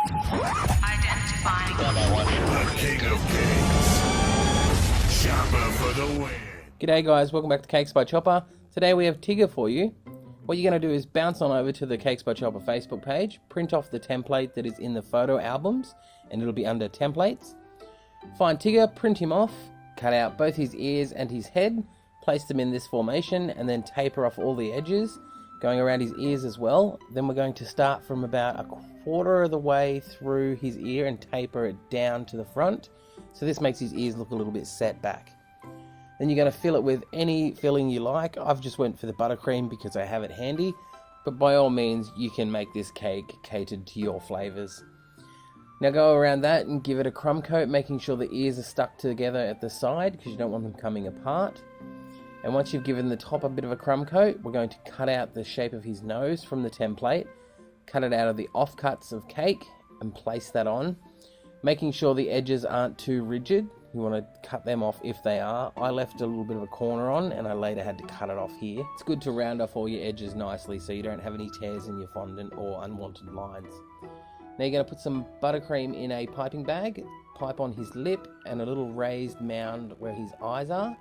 Identifying The king of cakes. Chopper for the win. G'day guys, welcome back to Cakes by Chopper. Today we have Tigger for you. What you're going to do is bounce on over to the Cakes by Chopper Facebook page, print off the template that is in the photo albums, and it'll be under templates. Find Tigger, print him off, cut out both his ears and his head, place them in this formation, and then taper off all the edges, going around his ears as well. Then we're going to start from about a quarter of the way through his ear and taper it down to the front. So this makes his ears look a little bit set back. Then you're going to fill it with any filling you like. I've just went for the buttercream because I have it handy, but by all means you can make this cake catered to your flavors. Now go around that and give it a crumb coat, making sure the ears are stuck together at the side because you don't want them coming apart. And once you've given the top a bit of a crumb coat, we're going to cut out the shape of his nose from the template, cut it out of the offcuts of cake and place that on, making sure the edges aren't too rigid. You want to cut them off if they are. I left a little bit of a corner on and I later had to cut it off here. It's good to round off all your edges nicely so you don't have any tears in your fondant or unwanted lines. Now you're going to put some buttercream in a piping bag, pipe on his lip and a little raised mound where his eyes are,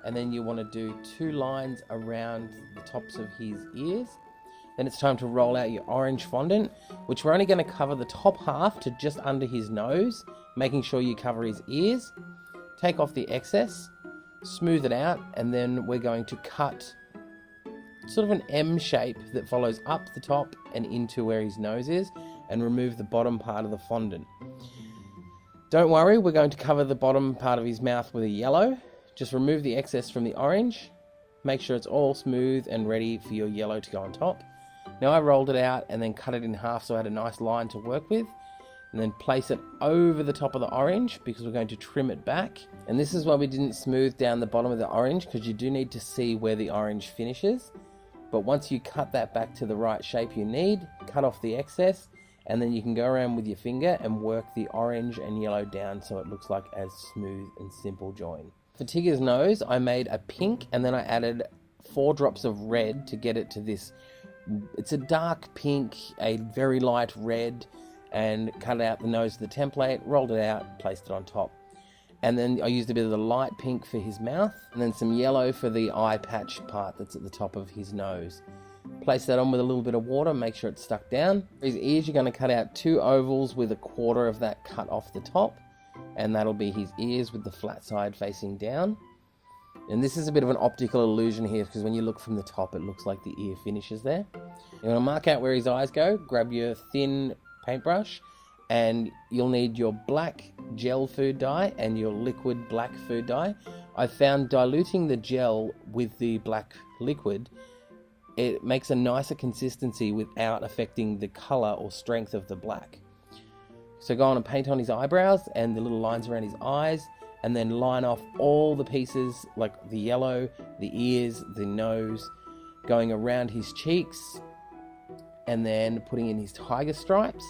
and then you want to do 2 lines around the tops of his ears. Then it's time to roll out your orange fondant, which we're only going to cover the top half to just under his nose, making sure you cover his ears. Take off the excess, smooth it out, and then we're going to cut sort of an M shape that follows up the top and into where his nose is, and remove the bottom part of the fondant. Don't worry, we're going to cover the bottom part of his mouth with a yellow. Just remove the excess from the orange, make sure it's all smooth and ready for your yellow to go on top. Now I rolled it out and then cut it in half so I had a nice line to work with, and then place it over the top of the orange because we're going to trim it back. And this is why we didn't smooth down the bottom of the orange, because you do need to see where the orange finishes. But once you cut that back to the right shape you need, cut off the excess, and then you can go around with your finger and work the orange and yellow down so it looks like a smooth and simple join. For Tigger's nose, I made a pink and then I added 4 drops of red to get it to this. It's a dark pink, a very light red, and cut out the nose of the template, rolled it out, placed it on top. And then I used a bit of the light pink for his mouth, and then some yellow for the eye patch part that's at the top of his nose. Place that on with a little bit of water, make sure it's stuck down. For his ears, you're going to cut out 2 ovals with a quarter of that cut off the top, and that'll be his ears with the flat side facing down. And this is a bit of an optical illusion here because when you look from the top it looks like the ear finishes there. You want to mark out where his eyes go, grab your thin paintbrush, and you'll need your black gel food dye and your liquid black food dye. I found diluting the gel with the black liquid, it makes a nicer consistency without affecting the colour or strength of the black. So go on and paint on his eyebrows and the little lines around his eyes, and then line off all the pieces like the yellow, the ears, the nose, going around his cheeks, and then putting in his tiger stripes.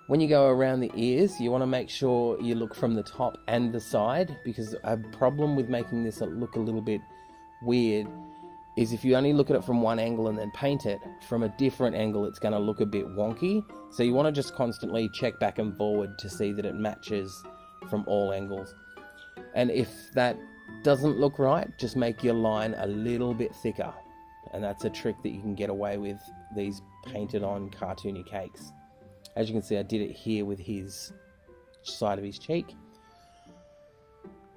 When you go around the ears, you want to make sure you look from the top and the side, because a problem with making this look a little bit weird is if you only look at it from one angle and then paint it, from a different angle it's going to look a bit wonky. So you want to just constantly check back and forward to see that it matches from all angles. And if that doesn't look right, just make your line a little bit thicker. And that's a trick that you can get away with these painted on cartoony cakes. As you can see, I did it here with his side of his cheek.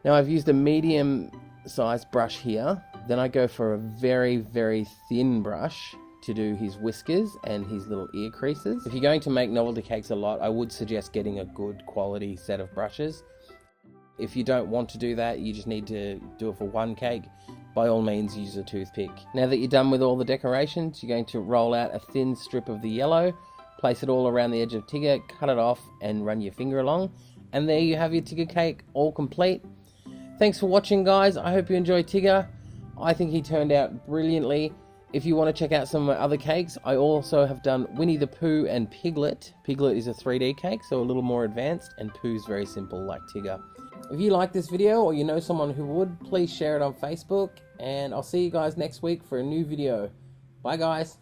Now I've used a medium sized brush here. Then I go for a very, very thin brush to do his whiskers and his little ear creases. If you're going to make novelty cakes a lot, I would suggest getting a good quality set of brushes. If you don't want to do that, you just need to do it for one cake, by all means use a toothpick. Now that you're done with all the decorations, you're going to roll out a thin strip of the yellow, place it all around the edge of Tigger, cut it off and run your finger along, and there you have your Tigger cake all complete. Thanks for watching guys, I hope you enjoyed Tigger. I think he turned out brilliantly. If you want to check out some of my other cakes, I also have done Winnie the Pooh and Piglet. Piglet is a 3D cake, so a little more advanced, and Pooh's very simple like Tigger. If you like this video or you know someone who would, please share it on Facebook, and I'll see you guys next week for a new video. Bye guys.